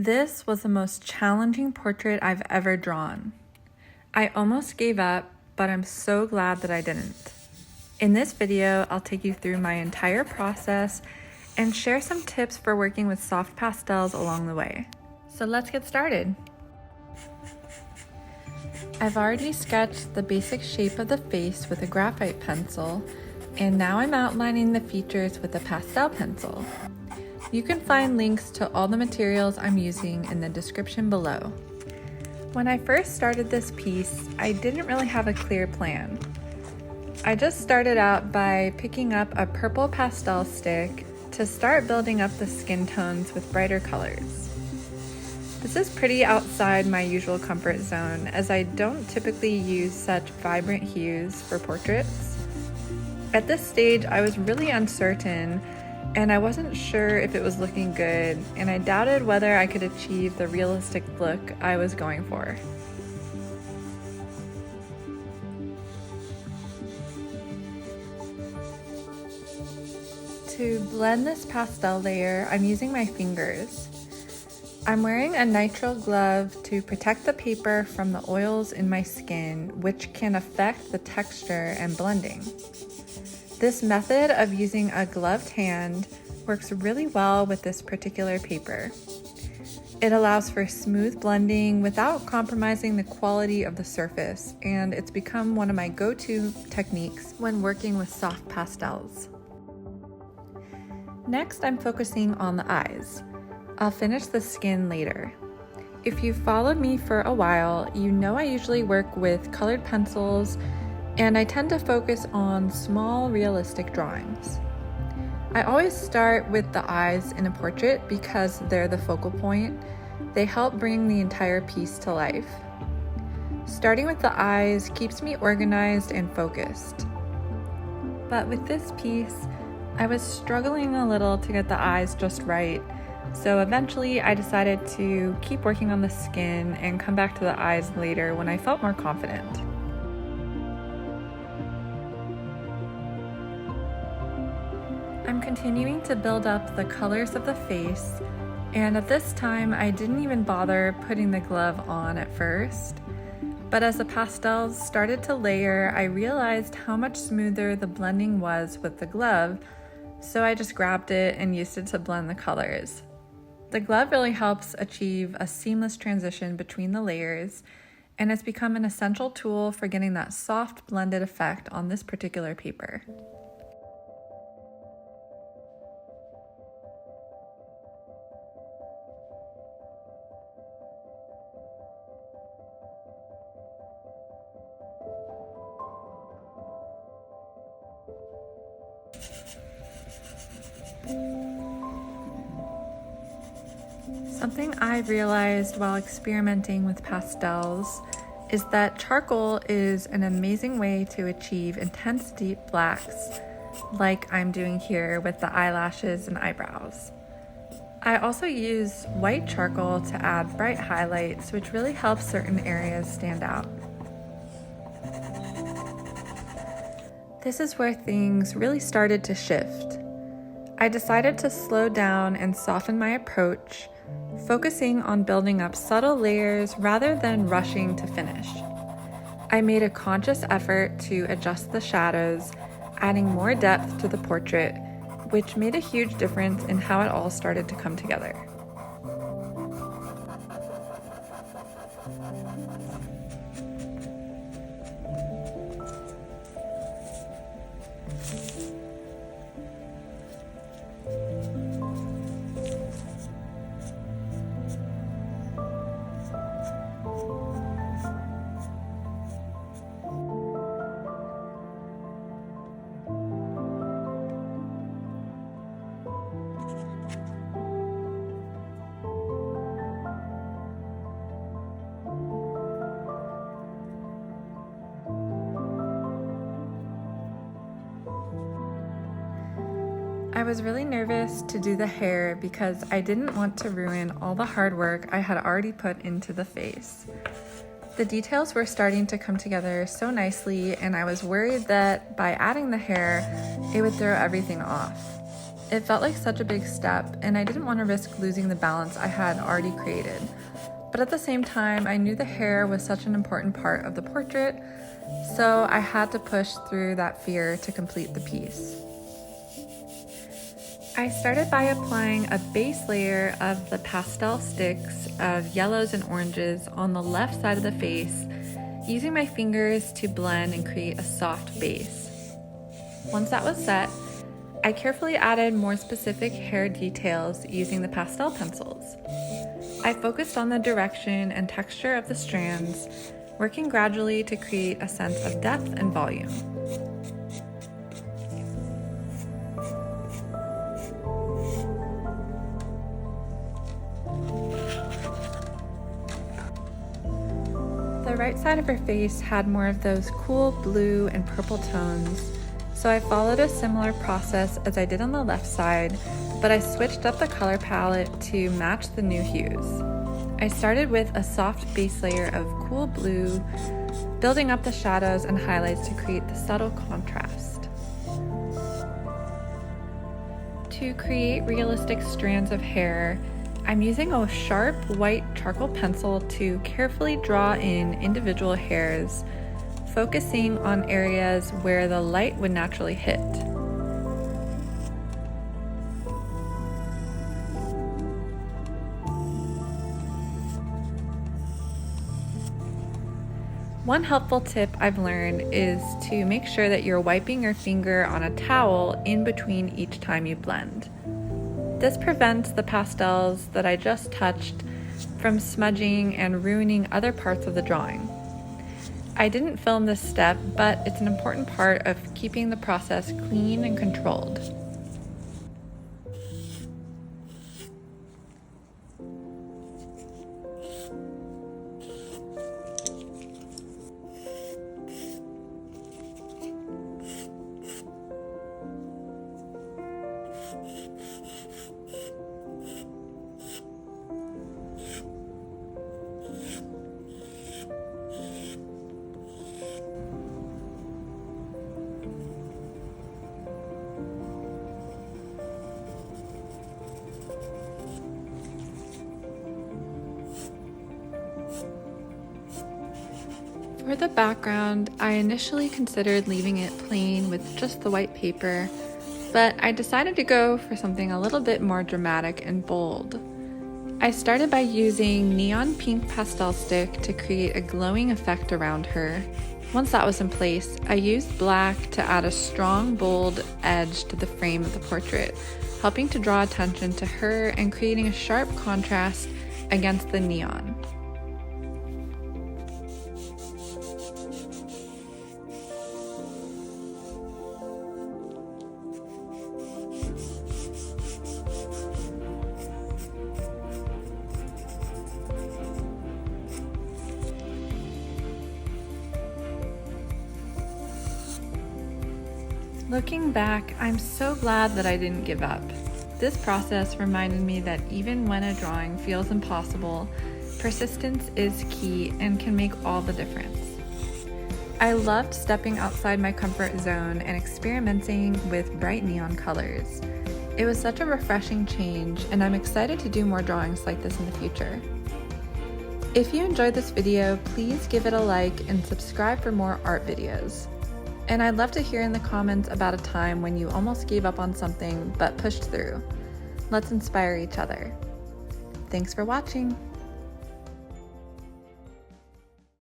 This was the most challenging portrait I've ever drawn. I almost gave up, but I'm so glad that I didn't. In this video, I'll take you through my entire process and share some tips for working with soft pastels along the way. So let's get started. I've already sketched the basic shape of the face with a graphite pencil, and now I'm outlining the features with a pastel pencil. You can find links to all the materials I'm using in the description below. When I first started this piece, I didn't really have a clear plan. I just started out by picking up a purple pastel stick to start building up the skin tones with brighter colors. This is pretty outside my usual comfort zone, as I don't typically use such vibrant hues for portraits. At this stage, I was really uncertain, and I wasn't sure if it was looking good, and I doubted whether I could achieve the realistic look I was going for. To blend this pastel layer, I'm using my fingers. I'm wearing a nitrile glove to protect the paper from the oils in my skin, which can affect the texture and blending. This method of using a gloved hand works really well with this particular paper. It allows for smooth blending without compromising the quality of the surface, and it's become one of my go-to techniques when working with soft pastels. Next, I'm focusing on the eyes. I'll finish the skin later. If you've followed me for a while, you know I usually work with colored pencils, and I tend to focus on small, realistic drawings. I always start with the eyes in a portrait because they're the focal point. They help bring the entire piece to life. Starting with the eyes keeps me organized and focused. But with this piece, I was struggling a little to get the eyes just right, so eventually I decided to keep working on the skin and come back to the eyes later when I felt more confident. I'm continuing to build up the colors of the face, and at this time I didn't even bother putting the glove on at first. But as the pastels started to layer, I realized how much smoother the blending was with the glove, so I just grabbed it and used it to blend the colors. The glove really helps achieve a seamless transition between the layers, and it's become an essential tool for getting that soft blended effect on this particular paper. Something I realized while experimenting with pastels is that charcoal is an amazing way to achieve intense deep blacks, like I'm doing here with the eyelashes and eyebrows. I also use white charcoal to add bright highlights, which really helps certain areas stand out. This is where things really started to shift. I decided to slow down and soften my approach, focusing on building up subtle layers rather than rushing to finish. I made a conscious effort to adjust the shadows, adding more depth to the portrait, which made a huge difference in how it all started to come together. I was really nervous to do the hair because I didn't want to ruin all the hard work I had already put into the face. The details were starting to come together so nicely, and I was worried that by adding the hair, it would throw everything off. It felt like such a big step, and I didn't want to risk losing the balance I had already created. But at the same time, I knew the hair was such an important part of the portrait, so I had to push through that fear to complete the piece. I started by applying a base layer of the pastel sticks of yellows and oranges on the left side of the face, using my fingers to blend and create a soft base. Once that was set, I carefully added more specific hair details using the pastel pencils. I focused on the direction and texture of the strands, working gradually to create a sense of depth and volume. The right side of her face had more of those cool blue and purple tones, so I followed a similar process as I did on the left side, but I switched up the color palette to match the new hues. I started with a soft base layer of cool blue, building up the shadows and highlights to create the subtle contrast. To create realistic strands of hair, I'm using a sharp white charcoal pencil to carefully draw in individual hairs, focusing on areas where the light would naturally hit. One helpful tip I've learned is to make sure that you're wiping your finger on a towel in between each time you blend. This prevents the pastels that I just touched from smudging and ruining other parts of the drawing. I didn't film this step, but it's an important part of keeping the process clean and controlled. For the background, I initially considered leaving it plain with just the white paper, but I decided to go for something a little bit more dramatic and bold. I started by using neon pink pastel stick to create a glowing effect around her. Once that was in place, I used black to add a strong, bold edge to the frame of the portrait, helping to draw attention to her and creating a sharp contrast against the neon. Looking back, I'm so glad that I didn't give up. This process reminded me that even when a drawing feels impossible, persistence is key and can make all the difference. I loved stepping outside my comfort zone and experimenting with bright neon colors. It was such a refreshing change, and I'm excited to do more drawings like this in the future. If you enjoyed this video, please give it a like and subscribe for more art videos. And I'd love to hear in the comments about a time when you almost gave up on something but pushed through. Let's inspire each other. Thanks for watching.